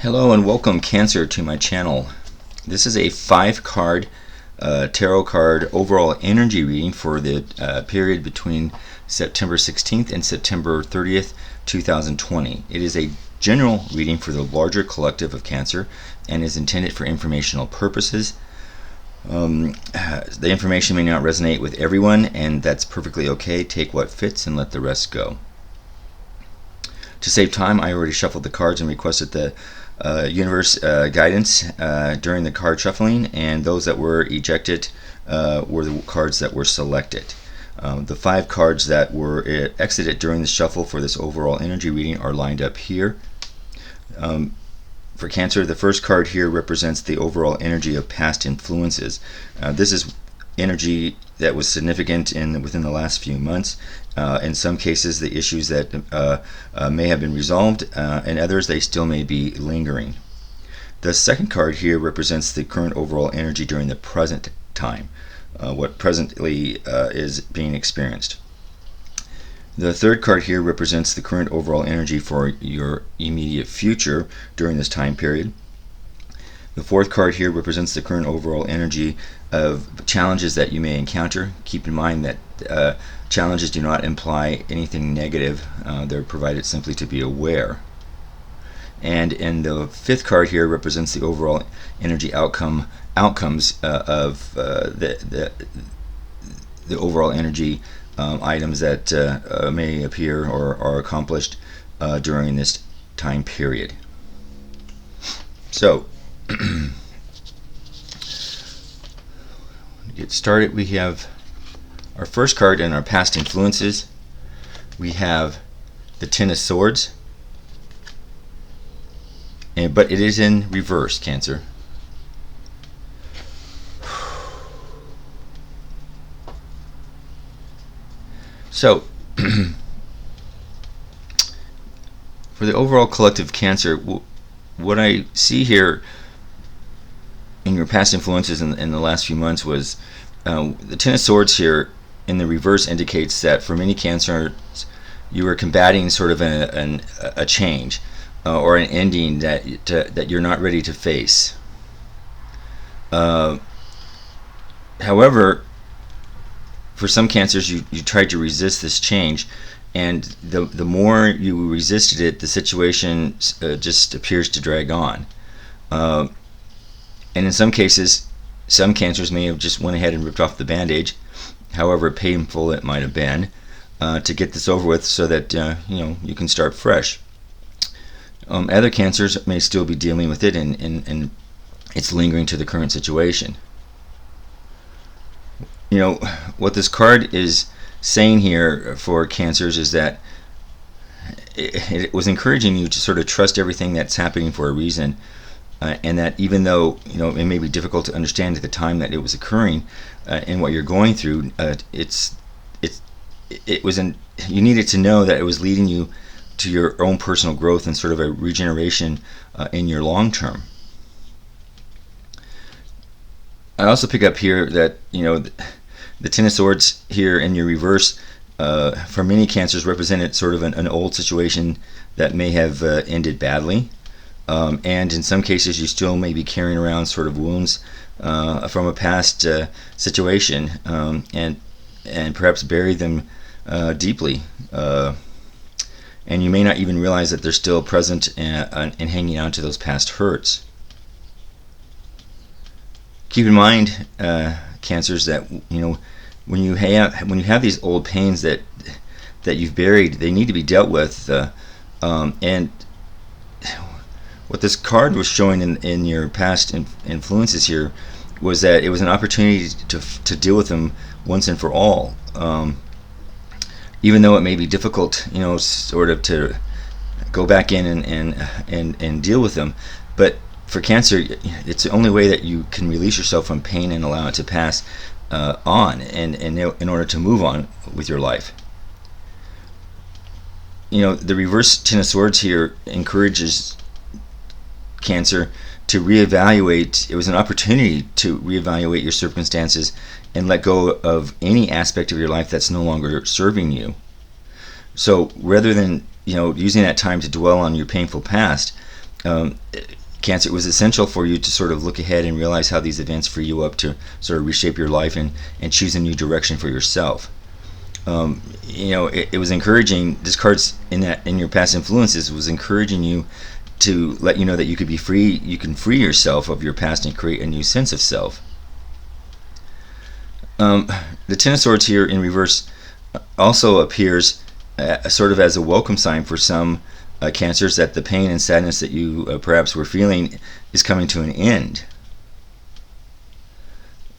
Hello and welcome, Cancer, to my channel. This is a 5-card tarot card overall energy reading for the period between September 16th and September 30th, 2020. It is a general reading for the larger collective of Cancer and is intended for informational purposes. The information may not resonate with everyone, and that's perfectly okay. Take what fits and let the rest go. To save time, I already shuffled the cards and requested the universe guidance during the card shuffling, and those that were ejected were the cards that were selected. The 5 cards that were exited during the shuffle for this overall energy reading are lined up here. For Cancer, the first card here represents the overall energy of past influences. This is energy that was significant within the last few months. In some cases, the issues that may have been resolved, and others they still may be lingering. The second card here represents the current overall energy during the present time, what presently is being experienced. The third card here represents the current overall energy for your immediate future during this time period. The fourth card here represents the current overall energy of challenges that you may encounter. Keep in mind that challenges do not imply anything negative. They're provided simply to be aware. And the fifth card here represents the overall energy outcomes of the overall energy items that may appear or are accomplished during this time period. So, to get started, we have our first card in our past influences. We have the Ten of Swords, but it is in reverse, Cancer. So, for the overall collective Cancer, what I see here in your past influences in the last few months was the Ten of Swords here in the reverse indicates that for many Cancers you are combating sort of a change or an ending that you're not ready to face. However, for some Cancers you tried to resist this change, and the more you resisted it, the situation just appears to drag on. And in some cases, some Cancers may have just went ahead and ripped off the bandage, however painful it might have been, to get this over with, so that you can start fresh. Other Cancers may still be dealing with it, and it's lingering to the current situation. What this card is saying here for Cancers is that it was encouraging you to sort of trust everything that's happening for a reason. And that even though it may be difficult to understand at the time that it was occurring, and what you're going through, you needed to know that it was leading you to your own personal growth and sort of a regeneration in your long term. I also pick up here that the Ten of Swords here in your reverse, for many Cancers, represented sort of an old situation that may have ended badly. And in some cases you still may be carrying around sort of wounds from a past situation, and perhaps bury them deeply, and you may not even realize that they're still present and hanging on to those past hurts. Keep in mind, Cancers, that when you have these old pains that you've buried, they need to be dealt with, and what this card was showing in your past influences here was that it was an opportunity to deal with them once and for all. Even though it may be difficult, sort of to go back in and deal with them, but for Cancer, it's the only way that you can release yourself from pain and allow it to pass on, and in order to move on with your life. The reverse Ten of Swords here encourages Cancer to reevaluate. It was an opportunity to reevaluate your circumstances and let go of any aspect of your life that's no longer serving you. So rather than using that time to dwell on your painful past, um, Cancer, it was essential for you to sort of look ahead and realize how these events free you up to sort of reshape your life and choose a new direction for yourself. It was encouraging. This card's in your past influences was encouraging you to let you know that you could be free. You can free yourself of your past and create a new sense of self. The Ten of Swords here in reverse also appears sort of as a welcome sign for some Cancers, that the pain and sadness that you perhaps were feeling is coming to an end.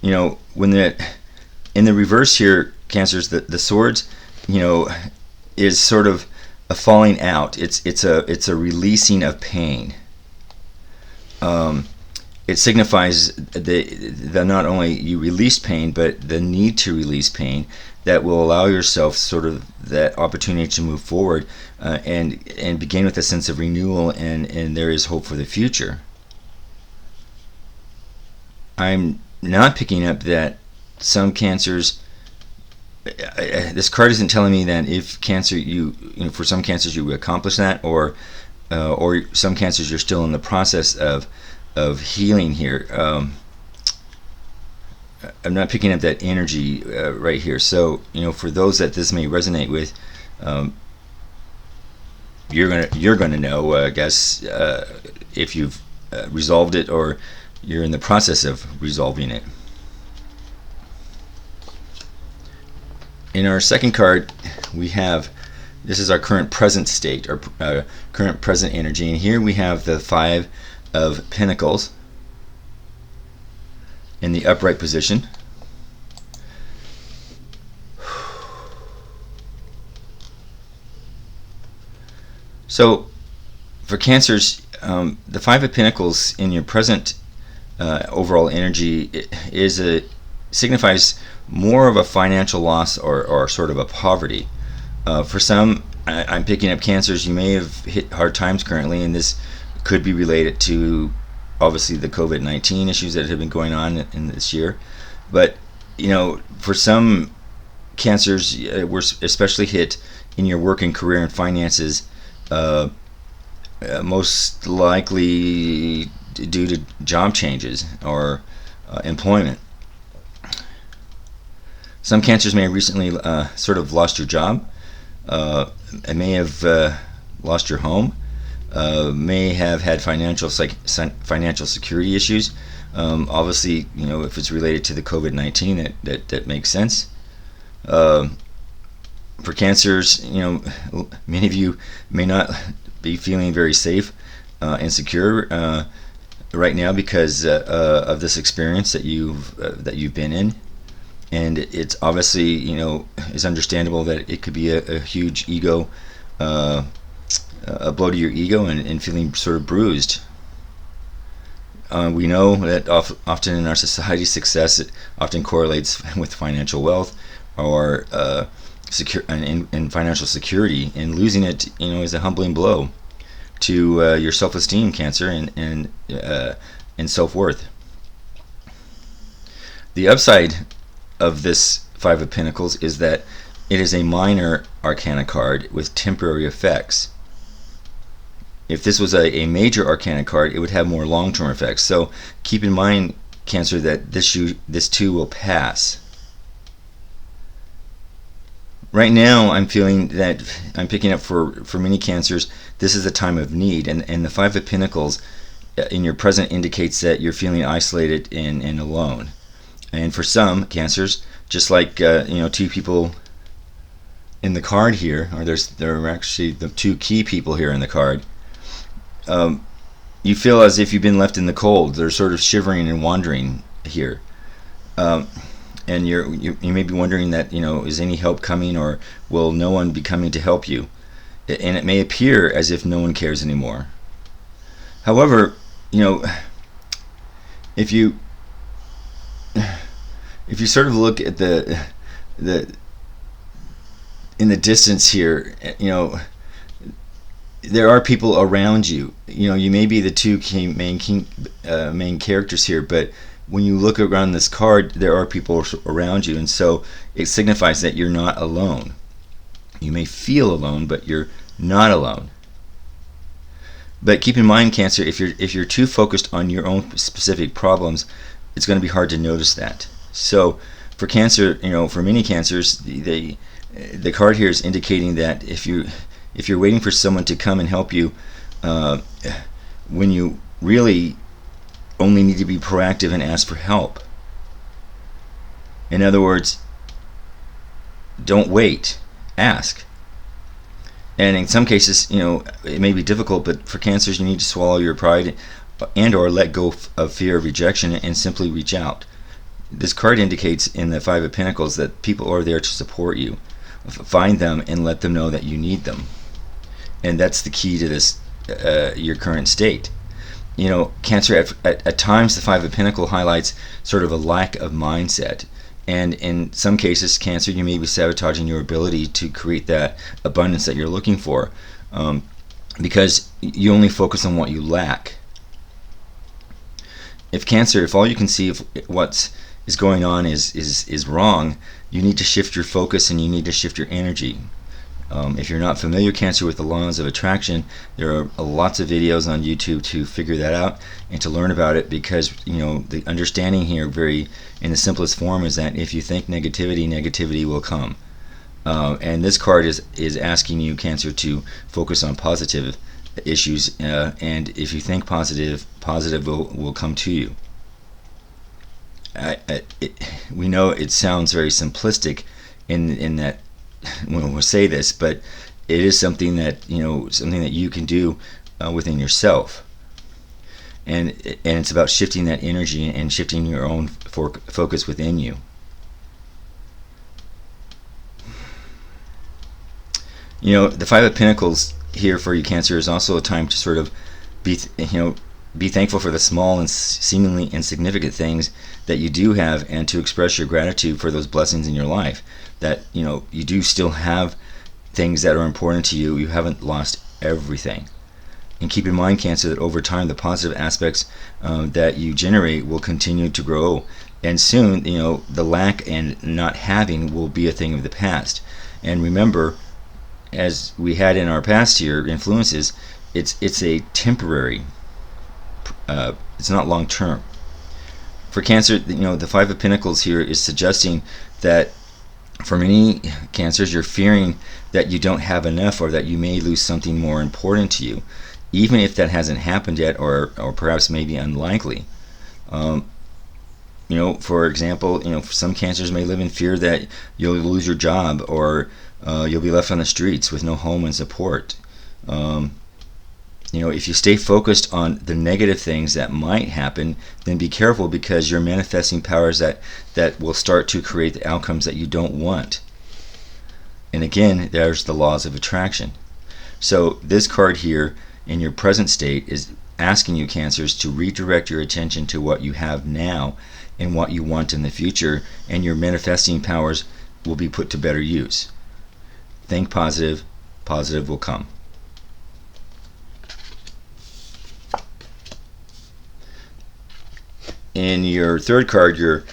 When in the reverse here, Cancers, the swords, is sort of a falling out. It's a releasing of pain. It signifies the not only you release pain, but the need to release pain that will allow yourself sort of that opportunity to move forward and begin with a sense of renewal, and there is hope for the future. I'm not picking up that some Cancers, this card isn't telling me that if Cancer, for some Cancers you accomplish that, or some Cancers you're still in the process of healing here. I'm not picking up that energy right here. So for those that this may resonate with, you're gonna know, I guess, if you've resolved it or you're in the process of resolving it. In our second card, we have, this is our current present state, our current present energy, and here we have the Five of Pentacles in the upright position. So for Cancers, the Five of Pentacles in your present overall energy signifies more of a financial loss or sort of a poverty. For some, I'm picking up Cancers, you may have hit hard times currently, and this could be related to obviously the COVID-19 issues that have been going on in this year. But for some Cancers, we're especially hit in your work and career and finances, most likely due to job changes or employment. Some Cancers may have recently sort of lost your job, may have lost your home, may have had financial security issues. Obviously, if it's related to the COVID-19, that makes sense. For Cancers, many of you may not be feeling very safe and secure right now because of this experience that you've been in. And it's obviously, it's understandable that it could be a huge ego, a blow to your ego, and feeling sort of bruised. We know that often in our society, success often correlates with financial wealth or and financial security, and losing it, is a humbling blow to your self-esteem, Cancer, and self-worth. The upside of this Five of Pentacles is that it is a minor arcana card with temporary effects. If this was a major arcana card, it would have more long-term effects. So keep in mind, Cancer, that this too will pass. Right now, I'm feeling that I'm picking up for many Cancers, this is a time of need, and the Five of Pentacles in your present indicates that you're feeling isolated and alone. And for some Cancers, just like two people in the card here, or there are actually the two key people here in the card, you feel as if you've been left in the cold. They're sort of shivering and wandering here, and you may be wondering that is any help coming, or will no one be coming to help you? And it may appear as if no one cares anymore. However, if you sort of look at the in the distance here, there are people around you. You may be the two main characters here, but when you look around this card, there are people around you, and so it signifies that you're not alone. You may feel alone, but you're not alone. But keep in mind, Cancer, if you're too focused on your own specific problems, it's going to be hard to notice that. So for Cancer, for many cancers, the card here is indicating that if you're waiting for someone to come and help you, when you really only need to be proactive and ask for help. In other words, don't wait, ask. And in some cases, it may be difficult, but for cancers, you need to swallow your pride and or let go of fear of rejection and simply reach out. This card indicates in the Five of Pentacles that people are there to support you. Find them and let them know that you need them. And that's the key to this, your current state. Cancer, at times the Five of Pentacles highlights sort of a lack of mindset. And in some cases, Cancer, you may be sabotaging your ability to create that abundance that you're looking for, because you only focus on what you lack. If Cancer, if all you can see of what is going on is wrong, you need to shift your focus and you need to shift your energy. If you're not familiar, Cancer, with the laws of attraction, there are lots of videos on YouTube to figure that out and to learn about it, because the understanding here, very in the simplest form, is that if you think negativity, negativity will come. And this card is asking you, Cancer, to focus on positive issues, and if you think positive, positive will come to you. We know it sounds very simplistic in that when we say this, but it is something that you can do within yourself, and it's about shifting that energy and shifting your own focus within you. The Five of Pentacles here for you, Cancer, is also a time to sort of be thankful for the small and seemingly insignificant things that you do have, and to express your gratitude for those blessings in your life. That you do still have things that are important to you. You haven't lost everything. And keep in mind, Cancer, that over time the positive aspects that you generate will continue to grow, and soon the lack and not having will be a thing of the past. And remember, as we had in our past here, influences, it's a temporary. It's not long term. For Cancer, the Five of Pentacles here is suggesting that for many Cancers, you're fearing that you don't have enough, or that you may lose something more important to you, even if that hasn't happened yet, or perhaps maybe unlikely. For example, some Cancers may live in fear that you'll lose your job, or you'll be left on the streets with no home and support. If you stay focused on the negative things that might happen, then be careful, because you're manifesting powers that will start to create the outcomes that you don't want. And again, there's the laws of attraction. So this card here, in your present state, is asking you, Cancers, to redirect your attention to what you have now and what you want in the future, and your manifesting powers will be put to better use. Think positive, positive will come. In your third card, your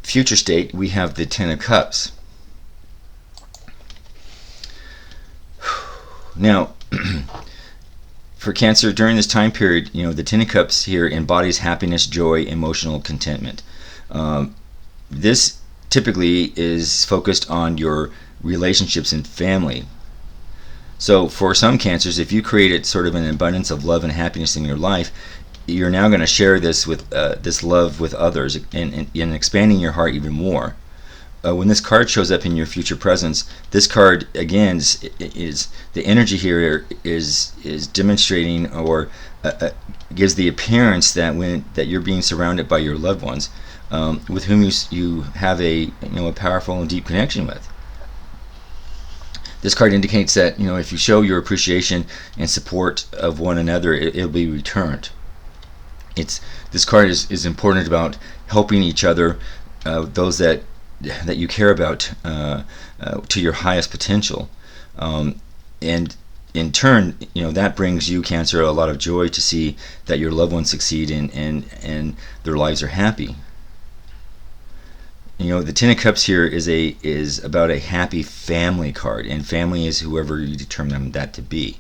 future state, we have the Ten of Cups. Now, for Cancer, during this time period, the Ten of Cups here embodies happiness, joy, emotional contentment. This typically is focused on your relationships and family. So for some Cancers, if you created sort of an abundance of love and happiness in your life, you're now going to share this with this love with others, and expanding your heart even more. When this card shows up in your future presence, this card again is the energy here is demonstrating, or gives the appearance that you're being surrounded by your loved ones, with whom you have a powerful and deep connection with. This card indicates that if you show your appreciation and support of one another, it'll be returned. This card is important about helping each other, those that you care about, to your highest potential, and in turn, that brings you, Cancer, a lot of joy to see that your loved ones succeed and their lives are happy. The Ten of Cups here is about a happy family card, and family is whoever you determine that to be.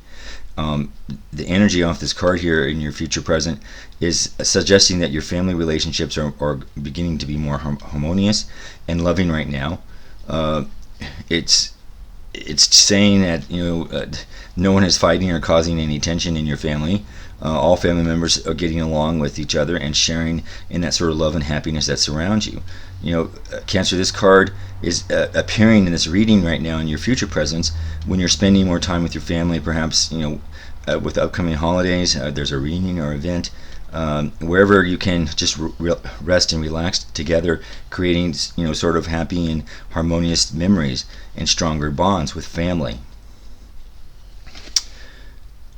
The energy off this card here in your future present is suggesting that your family relationships are beginning to be more harmonious and loving right now. It's saying that no one is fighting or causing any tension in your family. All family members are getting along with each other and sharing in that sort of love and happiness that surrounds you. Cancer, this card is appearing in this reading right now in your future presence when you're spending more time with your family, perhaps with upcoming holidays. There's a reunion or event, wherever you can just rest and relax together, creating sort of happy and harmonious memories and stronger bonds with family.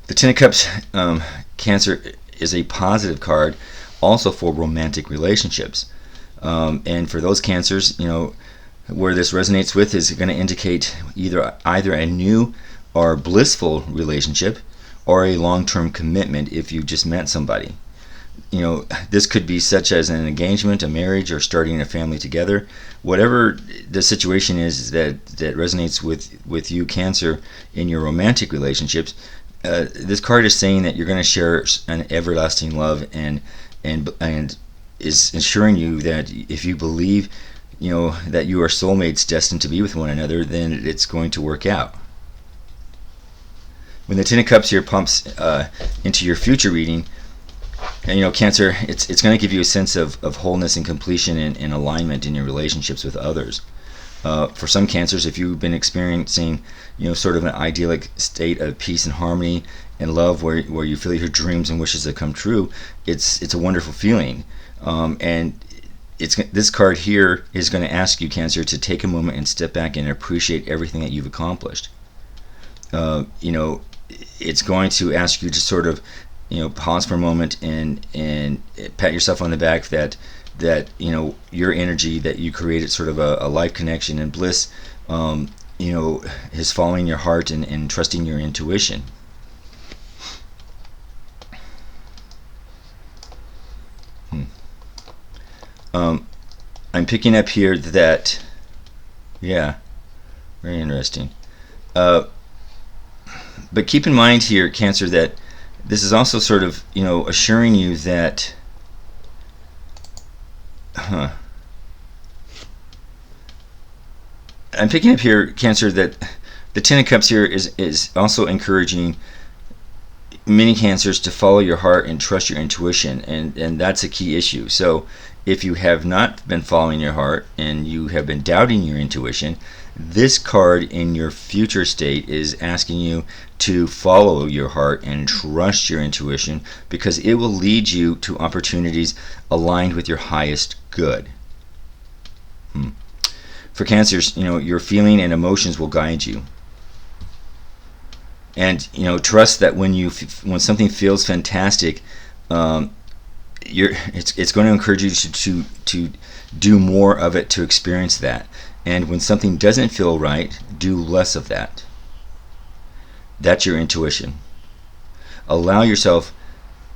The Ten of Cups, Cancer, is a positive card also for romantic relationships. And for those Cancers, where this resonates with is going to indicate either a new or blissful relationship or a long-term commitment if you just met somebody. This could be such as an engagement, a marriage, or starting a family together. Whatever the situation is that resonates with you, Cancer, in your romantic relationships, this card is saying that you're going to share an everlasting love and is ensuring you that if you believe that you are soulmates destined to be with one another, then it's going to work out. When the Ten of Cups here pumps into your future reading, and Cancer, it's going to give you a sense of wholeness and completion and alignment in your relationships with others. For some Cancers, if you've been experiencing sort of an idyllic state of peace and harmony and love where you feel your dreams and wishes have come true, it's a wonderful feeling. And this card here is going to ask you, Cancer, to take a moment and step back and appreciate everything that you've accomplished. It's going to ask you to sort of pause for a moment and pat yourself on the back that your energy that you created, sort of a life connection and bliss, is following your heart and trusting your intuition. I'm picking up here that, yeah, very interesting. But keep in mind here, Cancer, that this is also sort of, assuring you that, I'm picking up here, Cancer, that the Ten of Cups here is also encouraging many Cancers to follow your heart and trust your intuition, and that's a key issue. So if you have not been following your heart and you have been doubting your intuition, this card in your future state is asking you to follow your heart and trust your intuition, because it will lead you to opportunities aligned with your highest good. For Cancers, your feeling and emotions will guide you. And trust that when something feels fantastic, it's going to encourage you to do more of it to experience that. And when something doesn't feel right, do less of that. That's your intuition. Allow yourself,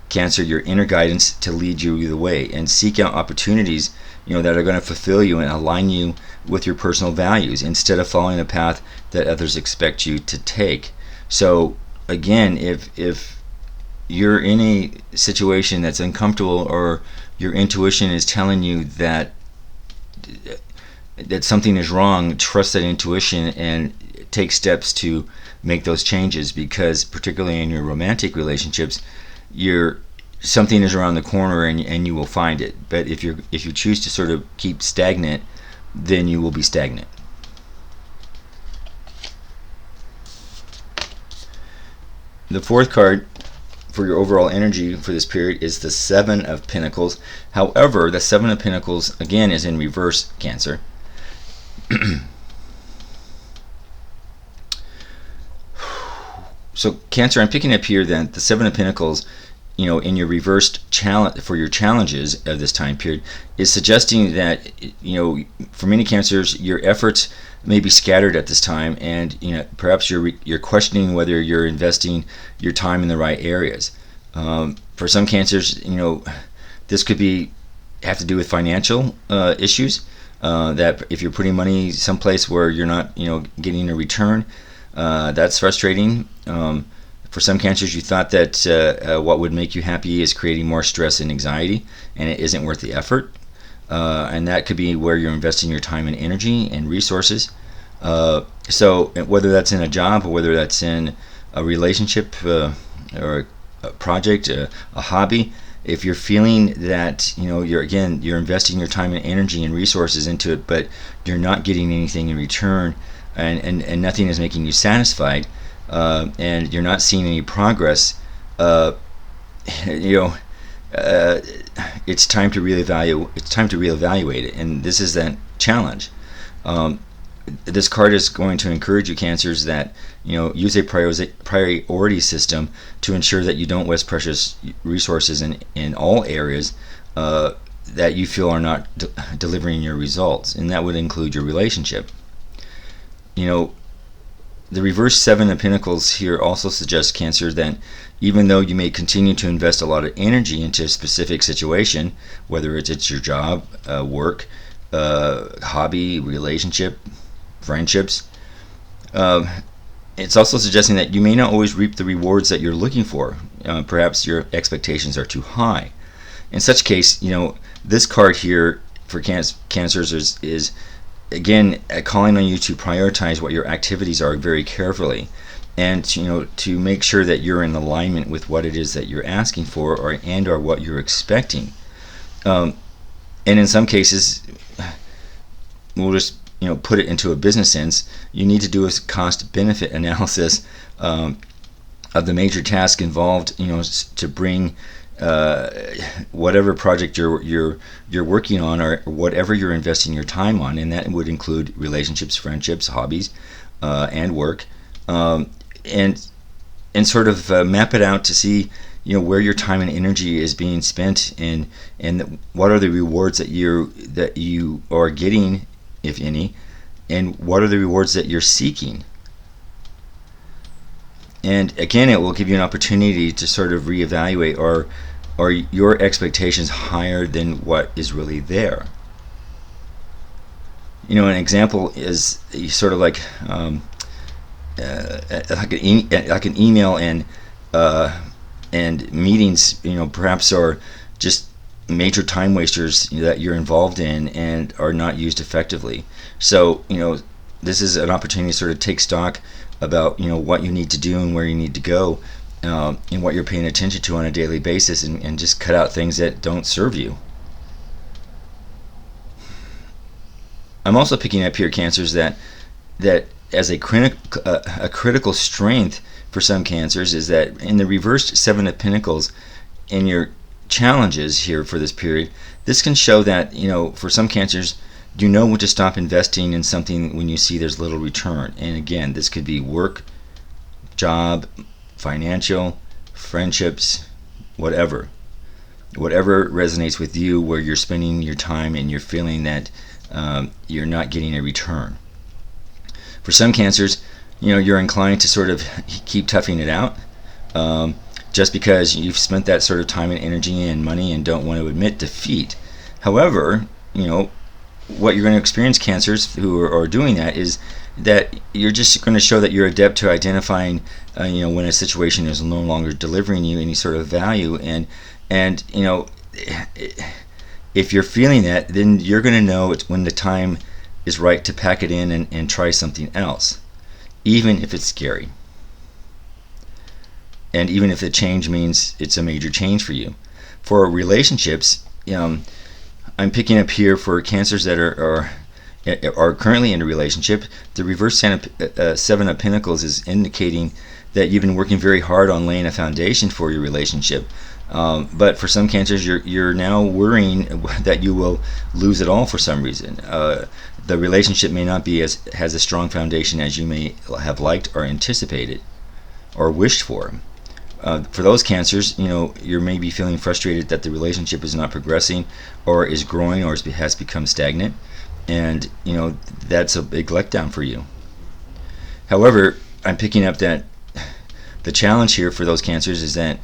Cancer, your inner guidance to lead you the way, and seek out opportunities that are going to fulfill you and align you with your personal values, instead of following a path that others expect you to take. So again, if you're in a situation that's uncomfortable, or your intuition is telling you that something is wrong, trust that intuition and take steps to make those changes, because particularly in your romantic relationships, something is around the corner and you will find it. But if you choose to sort of keep stagnant, then you will be stagnant. The fourth card for your overall energy for this period is the Seven of Pentacles. However, the Seven of Pentacles again is in reverse, Cancer. So Cancer, I'm picking up here that the Seven of Pentacles, in your reversed challenge for your challenges of this time period, is suggesting that for many Cancers, your efforts may be scattered at this time, and perhaps you're questioning whether you're investing your time in the right areas. For some Cancers, this could have to do with financial issues, that if you're putting money someplace where you're not, getting a return, that's frustrating. For some cancers, you thought that what would make you happy is creating more stress and anxiety, and it isn't worth the effort. And that could be where you're investing your time and energy and resources. So whether that's in a job or whether that's in a relationship or a project, a hobby, if you're feeling that you're investing your time and energy and resources into it, but you're not getting anything in return, and nothing is making you satisfied, and you're not seeing any progress, it's time to reevaluate. It's time to reevaluate it, and this is that challenge. This card is going to encourage you, cancers, that use a priority system to ensure that you don't waste precious resources in all areas that you feel are not delivering your results, and that would include your relationship. The reverse Seven of Pentacles here also suggests, Cancer, that even though you may continue to invest a lot of energy into a specific situation, whether it's your job, work, hobby, relationship, friendships, it's also suggesting that you may not always reap the rewards that you're looking for. Perhaps your expectations are too high. In such case, this card here for cancers is again calling on you to prioritize what your activities are very carefully, and to make sure that you're in alignment with what it is that you're asking for, or what you're expecting. And in some cases, we'll just put it into a business sense. You need to do a cost-benefit analysis of the major task involved, to bring whatever project you're working on, or whatever you're investing your time on, and that would include relationships, friendships, hobbies, and work, and sort of map it out to see where your time and energy is being spent, and what are the rewards that you are getting, if any, and what are the rewards that you're seeking. And again, it will give you an opportunity to sort of reevaluate, or are your expectations higher than what is really there. An example is sort of like an email and meetings, perhaps are just major time wasters that you're involved in and are not used effectively. So this is an opportunity to sort of take stock about what you need to do and where you need to go, and what you're paying attention to on a daily basis, and just cut out things that don't serve you. I'm also picking up here, cancers, that as a critical strength for some cancers is that in the reversed Seven of Pentacles, in your challenges here for this period, this can show that for some cancers, you know when to stop investing in something when you see there's little return. And again, this could be work, job, financial, friendships, whatever resonates with you, where you're spending your time and you're feeling that you're not getting a return. For some cancers, you're inclined to sort of keep toughing it out, just because you've spent that sort of time and energy and money and don't want to admit defeat. However, what you're going to experience, cancers who are doing that, is that you're just going to show that you're adept to identifying when a situation is no longer delivering you any sort of value, and if you're feeling that, then you're going to know it's when the time is right to pack it in and try something else, even if it's scary, and even if the change means it's a major change for you. For relationships, I'm picking up here for cancers that are currently in a relationship. The reverse Seven of Pentacles is indicating that you've been working very hard on laying a foundation for your relationship. But for some cancers, you're now worrying that you will lose it all for some reason. The relationship may not be has a strong foundation as you may have liked or anticipated or wished for. For those cancers, you may be feeling frustrated that the relationship is not progressing, or is growing, or has become stagnant, and that's a big letdown for you. However, I'm picking up that the challenge here for those cancers is that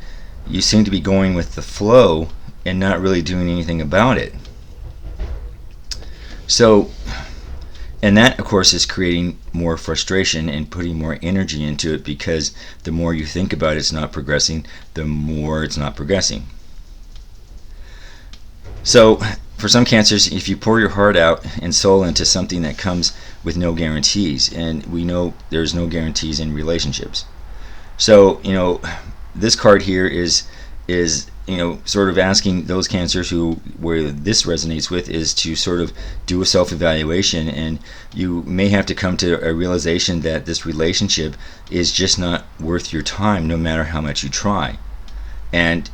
you seem to be going with the flow and not really doing anything about it. So, and that, of course, is creating more frustration and putting more energy into it, because the more you think about it's not progressing, the more it's not progressing. So, for some cancers, if you pour your heart out and soul into something that comes with no guarantees, and we know there's no guarantees in relationships. So, this card here is sort of asking those cancers where this resonates with, is to sort of do a self-evaluation, and you may have to come to a realization that this relationship is just not worth your time, no matter how much you try. And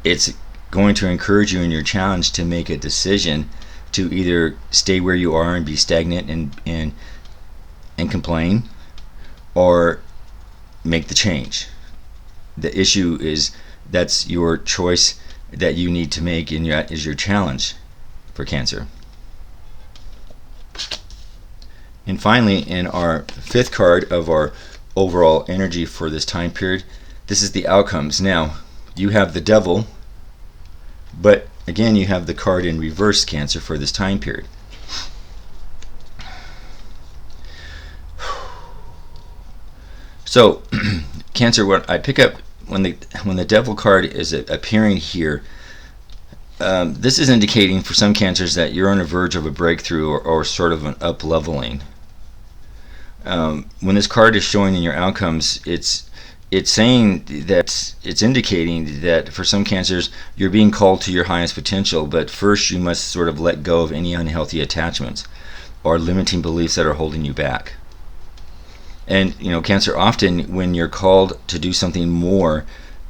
it's going to encourage you in your challenge to make a decision to either stay where you are and be stagnant and complain, or make the change. The issue is that's your choice that you need to make, and that is your challenge for Cancer. And finally, in our fifth card of our overall energy for this time period, this is the outcomes. Now, you have the Devil, but again, you have the card in reverse, Cancer, for this time period. So, Cancer, what I pick up when the Devil card is appearing here, this is indicating for some cancers that you're on the verge of a breakthrough, or sort of an up-leveling. When this card is showing in your outcomes, it's saying that it's indicating that for some cancers you're being called to your highest potential, but first you must sort of let go of any unhealthy attachments or limiting beliefs that are holding you back. And Cancer, often when you're called to do something more,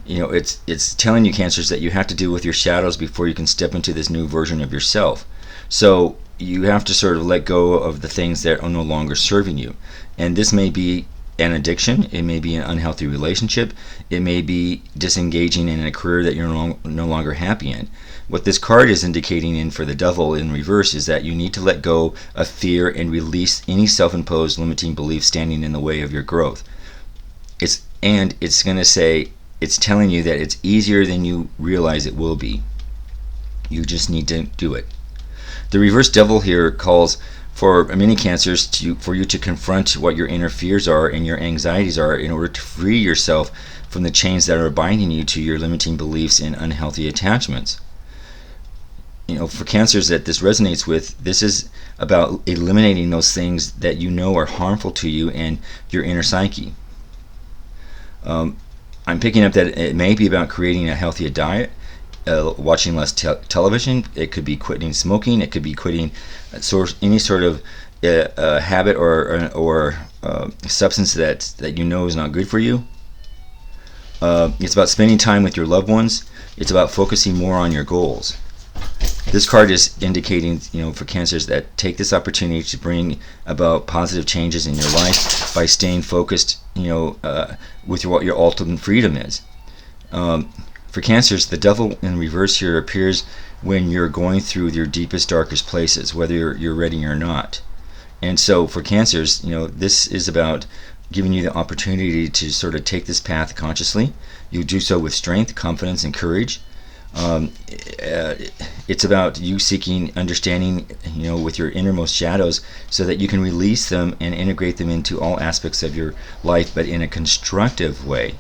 it's telling you, cancers, that you have to deal with your shadows before you can step into this new version of yourself. So you have to sort of let go of the things that are no longer serving you. And this may be an addiction, it may be an unhealthy relationship, it may be disengaging in a career that you're no longer happy in. What this card is indicating in for the Devil in reverse is that you need to let go of fear and release any self-imposed limiting beliefs standing in the way of your growth. It's going to say, it's telling you that it's easier than you realize it will be. You just need to do it. The reverse Devil here calls for many cancers for you to confront what your inner fears are and your anxieties are, in order to free yourself from the chains that are binding you to your limiting beliefs and unhealthy attachments. For cancers that this resonates with, this is about eliminating those things that are harmful to you and your inner psyche. I'm picking up that it may be about creating a healthier diet, watching less television. It could be quitting smoking. It could be quitting any sort of habit or substance that is not good for you. It's about spending time with your loved ones. It's about focusing more on your goals. This card is indicating, for cancers, that take this opportunity to bring about positive changes in your life by staying focused, with what your ultimate freedom is. For cancers, the Devil in reverse here appears when you're going through your deepest, darkest places, whether you're ready or not. And so for cancers, this is about giving you the opportunity to sort of take this path consciously. You do so with strength, confidence, and courage. It's about you seeking understanding, with your innermost shadows, so that you can release them and integrate them into all aspects of your life, but in a constructive way.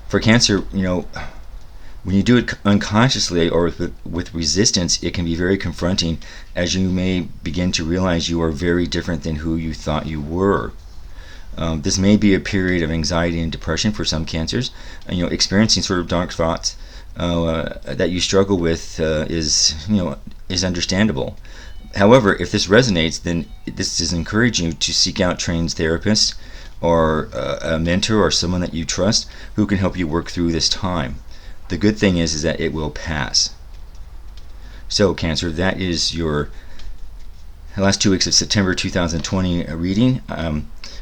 For Cancer, when you do it unconsciously or with resistance, it can be very confronting, as you may begin to realize you are very different than who you thought you were. This may be a period of anxiety and depression for some cancers. Experiencing sort of dark thoughts that you struggle with is understandable. However, if this resonates, then this is encouraging you to seek out trained therapists or a mentor or someone that you trust who can help you work through this time. The good thing is that it will pass. So, Cancer, that is your last 2 weeks of September 2020 reading.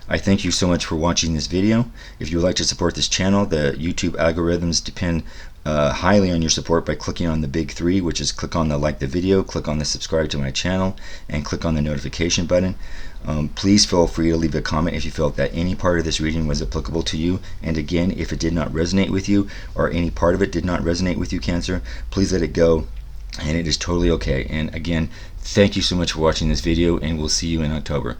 I thank you so much for watching this video. If you would like to support this channel, the YouTube algorithms depend highly on your support by clicking on the big 3, which is click on the like the video, click on the subscribe to my channel, and click on the notification button. Please feel free to leave a comment if you felt that any part of this reading was applicable to you. And again, if it did not resonate with you, or any part of it did not resonate with you, Cancer, please let it go, and it is totally okay. And again, Thank you so much for watching this video, and we'll see you in October.